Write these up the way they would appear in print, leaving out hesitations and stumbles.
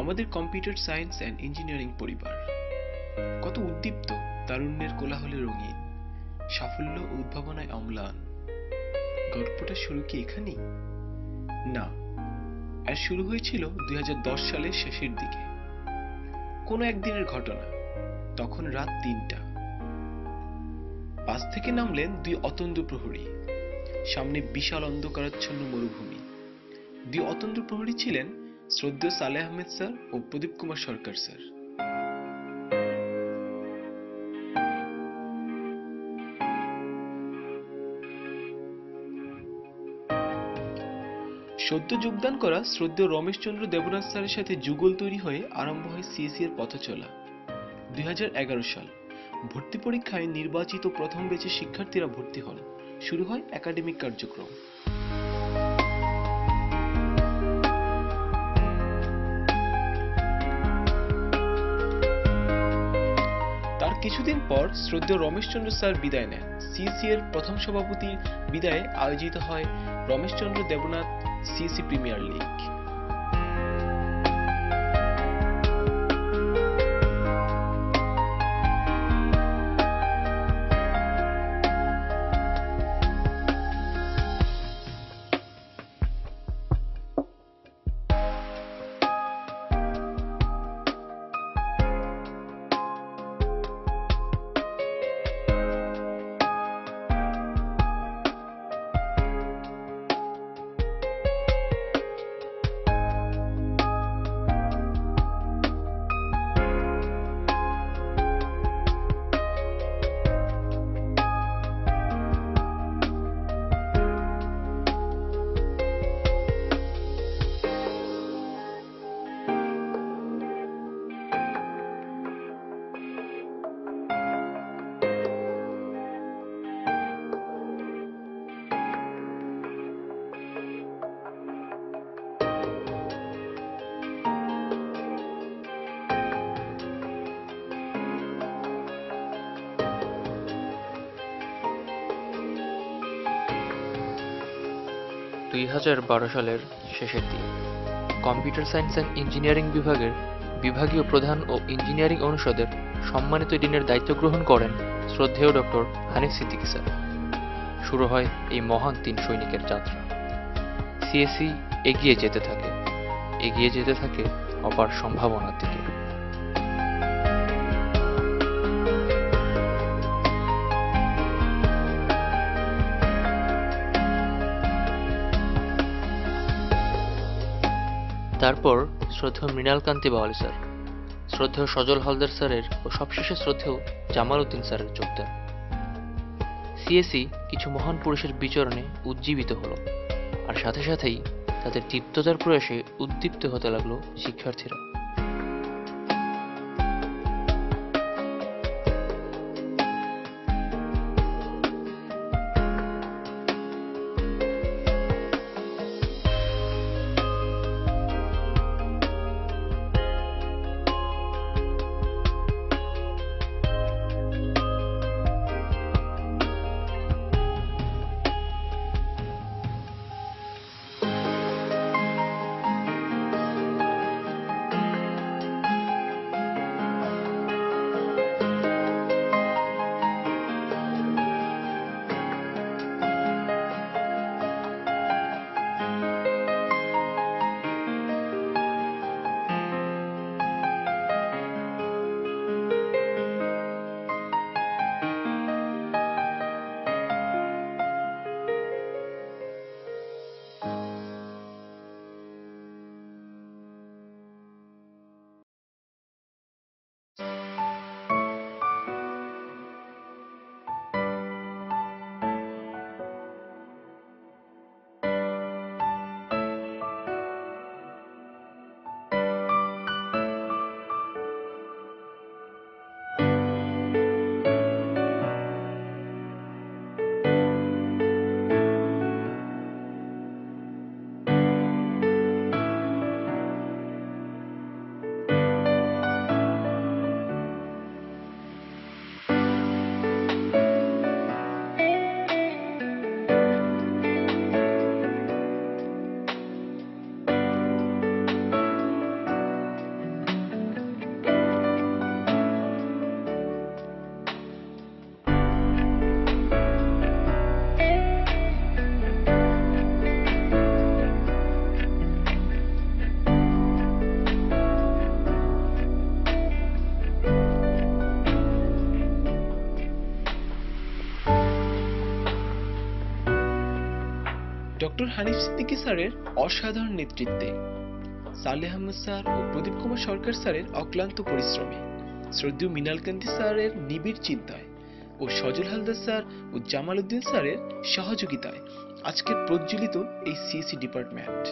আমাদের computer science and engineering পরিবার কত উদ্দীপ্ত, তারুণ্যের কোলাহলে রঙিন, সাফল্য ও উদ্ভাবনায় অম্লান। গল্পটা শুরু কি এখানেই? না, এর শুরু হয়েছিল 2010 সালের শেষের দিকে। কোনো একদিনের ঘটনা। তখন রাত 3টা। বাস থেকে নামলেন দুই অতন্দ্র প্রহরী। সামনে বিশাল অন্ধকারাচ্ছন্ন মরুভূমি। দুই অতন্দ্র প্রহরী ছিলেন শ্রদ্ধেয় সালেহ আহমেদ স্যার ও প্রদীপ কুমার সরকার স্যার। সদ্য যোগদান করা শ্রদ্ধেয় রমেশচন্দ্র দেবনাথ স্যারের সাথে যুগল তৈরি হয়ে আরম্ভ হয় সিএসি এর পথচলা। 2011 সাল। ভর্তি পরীক্ষায় নির্বাচিত প্রথম ব্যাচের শিক্ষার্থীরা ভর্তি হন। শুরু হয় একাডেমিক কার্যক্রম। তার কিছুদিন পর শ্রদ্ধেয় রমেশচন্দ্র স্যার বিদায় নেন। সিএসি এর প্রথম সভাপতির বিদায়ে আয়োজিত হয় Rameshchandra Debnath CAC premier league. সালের শেষের দিক। কম্পিউটার সায়েন্স অ্যান্ড ইঞ্জিনিয়ারিং বিভাগের বিভাগীয় প্রধান ও ইঞ্জিনিয়ারিং অনুষদের সম্মানিত ডিনের দায়িত্ব গ্রহণ করেন শ্রদ্ধেয় ডক্টর হানিফ সিদ্দিকী স্যার। শুরু হয় এই মহান 3 সৈনিকের যাত্রা। সিএসি এগিয়ে যেতে থাকে অপার সম্ভাবনার দিকে। তারপর শ্রদ্ধেয় মৃণাল কান্তি বাওয়ালি স্যার, শ্রদ্ধেয় সজল হালদার স্যারের ও সবশেষে শ্রদ্ধেয় জামাল উদ্দিন স্যারের যোগদান। সিএসি কিছু মহান পুরুষের বিচরণে উজ্জীবিত হলো, আর সাথে সাথেই তাদের দীপ্ততার প্রয়াসে উদ্দীপ্ত হতে লাগলো শিক্ষার্থীরা। ডক্টর হানিফ সিদ্দিকী স্যারের অসাধারণ নেতৃত্বে, সালেহ আহমদ স্যার ও প্রদীপ কুমার সরকার স্যারের অক্লান্ত পরিশ্রমে, শ্রদ্ধেয় মৃণালকান্তি স্যারের নিবিড় চিন্তায় ও সজল হালদার স্যার ও জামাল উদ্দিন স্যারের সহযোগিতায় আজকের প্রজ্বলিত এই সিএসসি ডিপার্টমেন্ট।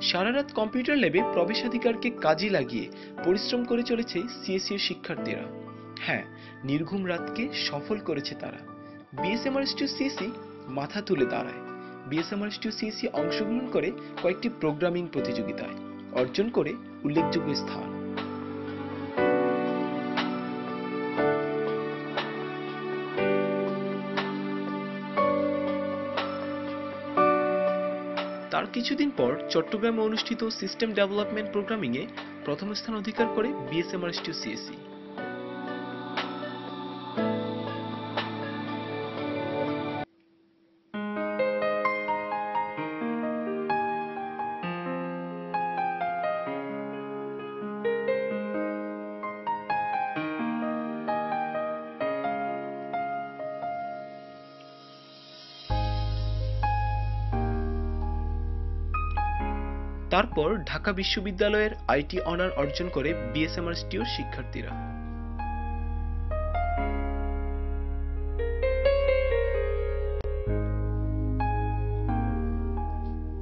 সারারাত কম্পিউটার ল্যাবে প্রবেশাধিকারকে কাজে লাগিয়ে পরিশ্রম করে চলেছে সিএসসি এর শিক্ষার্থীরা। হ্যাঁ, নির্ঘুম রাতকে সফল করেছে তারা। বিএসএমআরএসটিউ সিএসসি মাথা তুলে দাঁড়ায়। বিএসএমআরএসটিউ সিএসসি অংশগ্রহণ করে কয়েকটি প্রোগ্রামিং প্রতিযোগিতায়, অর্জন করে উল্লেখযোগ্য স্থান। তার কিছুদিন পর চট্টগ্রামে অনুষ্ঠিত সিস্টেম ডেভেলপমেন্ট প্রোগ্রামিং এ প্রথম স্থান অধিকার করে বিএসএমআরএসটিউ সিএসসি। তারপর ঢাকা বিশ্ববিদ্যালয়ের আইটি অনার অর্জন করে বিএসএমআরএসটিউর শিক্ষার্থীরা।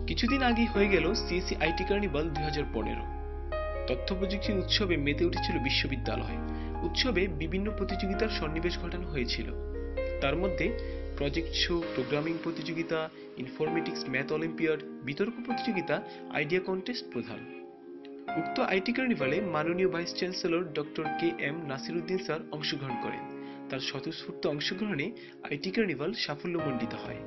কিছুদিন আগেই হয়ে গেল সিএসসি আইটি কার্নিভাল 2015। তথ্য প্রযুক্তি উৎসবে মেতে উঠেছিল বিশ্ববিদ্যালয়। উৎসবে বিভিন্ন প্রতিযোগিতার সন্নিবেশ ঘটানো হয়েছিল। তার মধ্যে প্রজেক্ট শো, প্রোগ্রামিং প্রতিযোগিতা, ইনফরমেটিক্স ম্যাথ অলিম্পিয়াড, বিতর্ক প্রতিযোগিতা, আইডিয়া কন্টেস্ট প্রধান। উক্ত আইটি কার্নিভালে মাননীয় vice chancellor doctor KM. Nasir Uddin sir অংশগ্রহণ করেন। তার স্বতঃস্ফূর্ত অংশগ্রহণে আইটি কার্নিভাল সাফল্যমণ্ডিত হয়।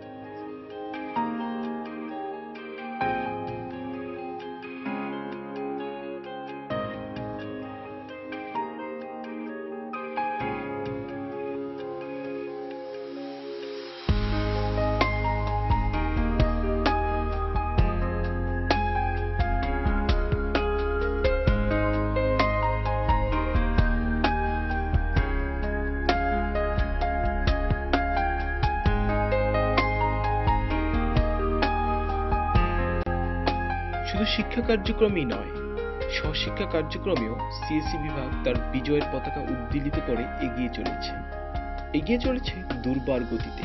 শুধু শিক্ষা কার্যক্রমেই নয়, সহশিক্ষা কার্যক্রমেও সিএসসি বিভাগ তার বিজয়ের পতাকা উদ্দীলিত করে এগিয়ে চলেছে দুর্বার গতিতে।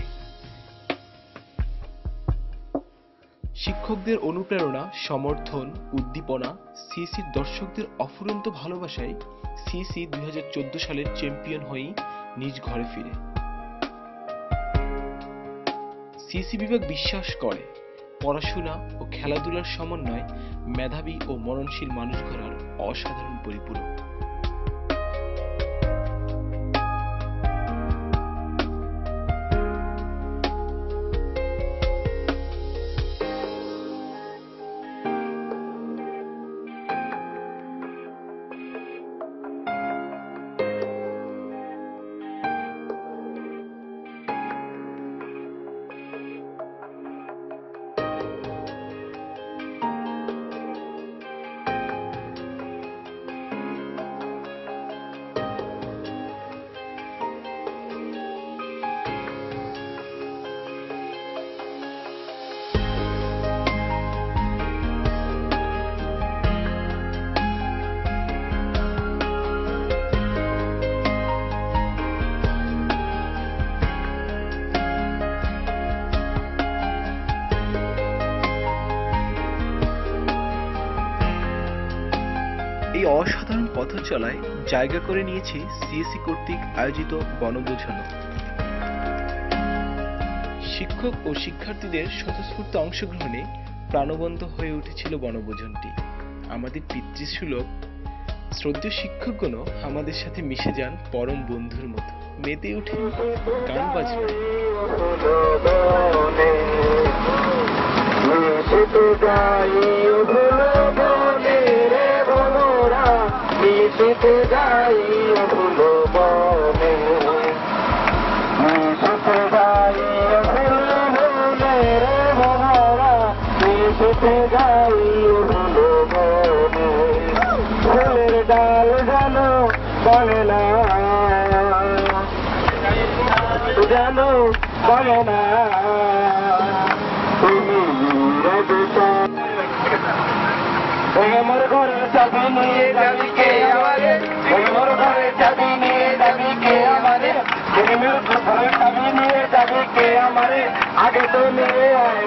শিক্ষকদের অনুপ্রেরণা, সমর্থন, উদ্দীপনা, সিএসসির দর্শকদের অফুরন্ত ভালোবাসায় সিএসসি 2014 সালের চ্যাম্পিয়ন হয়েই নিজ ঘরে ফিরে। সিএসসি বিভাগ বিশ্বাস করে পড়াশোনা ও খেলাধুলার সমন্বয় মেধাবী ও মননশীল মানুষ গড়ার অসাধারণ পরিপূরক। এই অসাধারণ পথ চলায় জায়গা করে নিয়েছে সিএসসি কর্তৃক আয়োজিত বনভোজনও। শিক্ষক ও শিক্ষার্থীদের স্বতঃস্ফূর্ত অংশগ্রহণে প্রাণবন্ত হয়ে উঠেছিল বনভোজনটি। আমাদের পিতৃসুলভ শ্রদ্ধেয় শিক্ষকগণও আমাদের সাথে মিশে যান পরম বন্ধুর মতো, মেতে উঠে গান বাজনায়। ডাল জানো বলে না, জানো বলে না। চাবি নিয়ে যাবি কে আমারে ওই মোর ঘরে চাবি নিয়ে যাবি কে আমারে প্রেমের ঘরে চাবি নিয়ে যাবি কে আমারে আগে তো নিয়ে আয়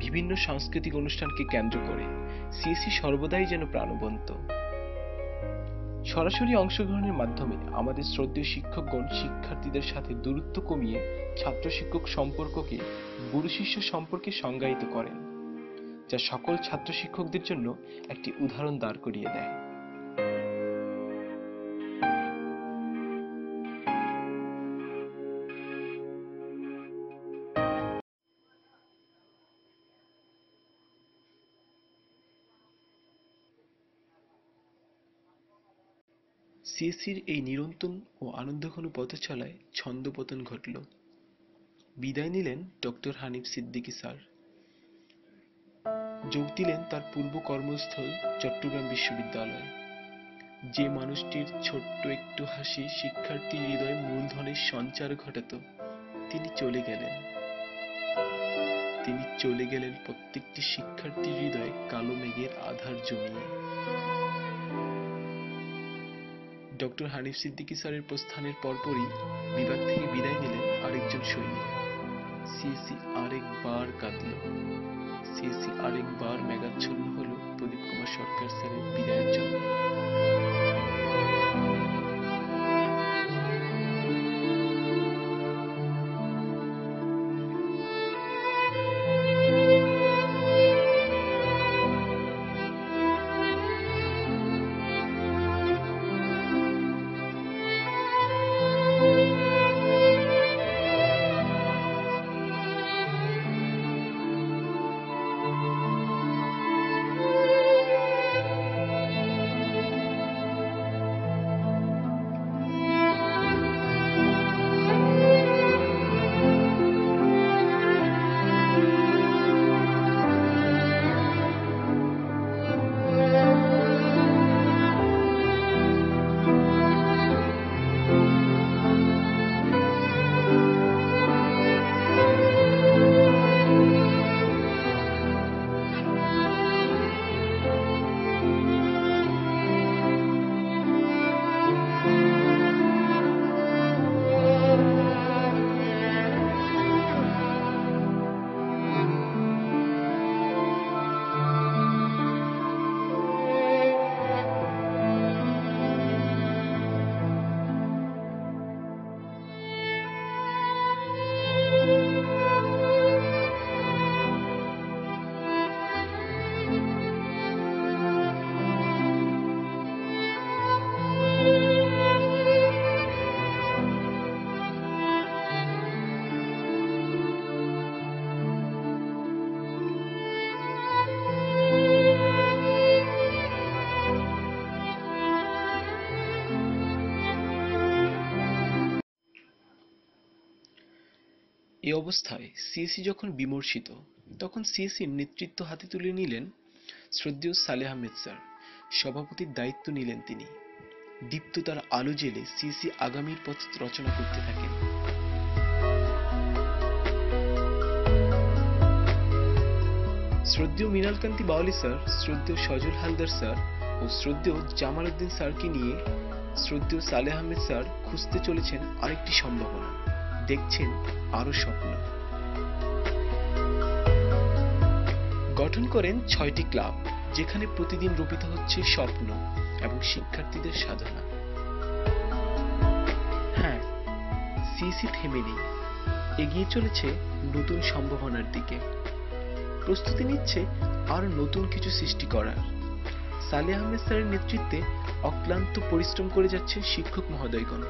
বিভিন্ন সাংস্কৃতিক অনুষ্ঠানকে কেন্দ্র করে সিএসসি সর্বদাই যেন প্রাণবন্ত। সরাসরি অংশগ্রহণের মাধ্যমে আমাদের শ্রদ্ধেয় শিক্ষকগণ শিক্ষার্থীদের সাথে দূরত্ব কমিয়ে ছাত্র শিক্ষক সম্পর্ককে গুরু শিষ্য সম্পর্কে সংজ্ঞায়িত করেন, যা সকল ছাত্র শিক্ষকদের জন্য একটি উদাহরণ দাঁড় করিয়ে দেয়। সিএসসির এই নিরন্তর ও আনন্দঘন পথচলায় ছন্দপতন ঘটল। বিদায় নিলেন ডক্টর হানিফ সিদ্দিকী স্যার। যোগ দিলেন তার পূর্ব কর্মস্থল চট্টগ্রাম বিশ্ববিদ্যালয়। যে মানুষটির ছোট্ট একটু হাসি শিক্ষার্থীর হৃদয়ে মূলধনের সঞ্চার ঘটাত, তিনি চলে গেলেন। তিনি চলে গেলেন প্রত্যেকটি শিক্ষার্থীর হৃদয়ে কালো মেঘের আধার জমিয়ে। ডক্টর হানিফ সিদ্দিকী স্যারের প্রস্থানের পরপরই বিভাগ থেকে বিদায় নিলেন আরেকজন সৈনিক। সিএসসি আরেকবার কাঁদল। সিএসসি আরেকবার মেঘাচ্ছন্ন হলো প্রদীপ কুমার সরকার স্যারের বিদায়ের জন্য। এই অবস্থায় সিএসসি যখন বিমর্ষিত, তখন সিএসসির নেতৃত্ব হাতে তুলে নিলেন শ্রদ্ধেয় সালেহ আহমেদ স্যার। সভাপতির দায়িত্ব নিলেন তিনি। দীপ্ত তার আলো জেলে সিএসসি আগামীর পথ রচনা করতে থাকেন। শ্রদ্ধেয় মৃণালকান্তি বাউলী স্যার, শ্রদ্ধেয় সজল হালদার স্যার ও শ্রদ্ধেয় জামাল উদ্দিন স্যারকে নিয়ে শ্রদ্ধেয় সালেহ আহমেদ স্যার খুঁজতে চলেছেন আরেকটি সম্ভাবনা, দেখছেন আরো স্বপ্ন। গঠন করেন 6টি ক্লাব, যেখানে প্রতিদিন রোপিত হচ্ছে স্বপ্ন এবং শিক্ষার্থীদের সাধনা। হ্যাঁ, সিএসসি থেমে নেই, এগিয়ে চলেছে নতুন সম্ভাবনার দিকে। প্রস্তুতি নিচ্ছে আরো নতুন কিছু সৃষ্টি করার। সালেহ আহমেদ স্যারের নেতৃত্বে অক্লান্ত পরিশ্রম করে যাচ্ছে শিক্ষক মহোদয়গণ।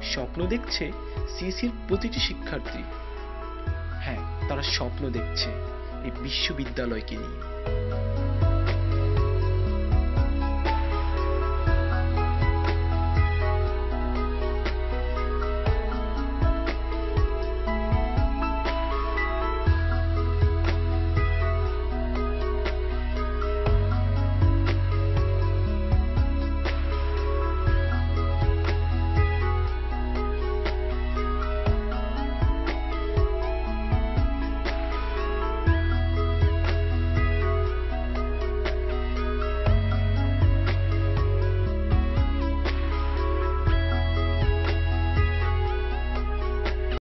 স্বপ্ন দেখছে সিএসির প্রতিটি শিক্ষার্থী। হ্যাঁ, তারা স্বপ্ন দেখছে এই বিশ্ববিদ্যালয়কে নিয়ে।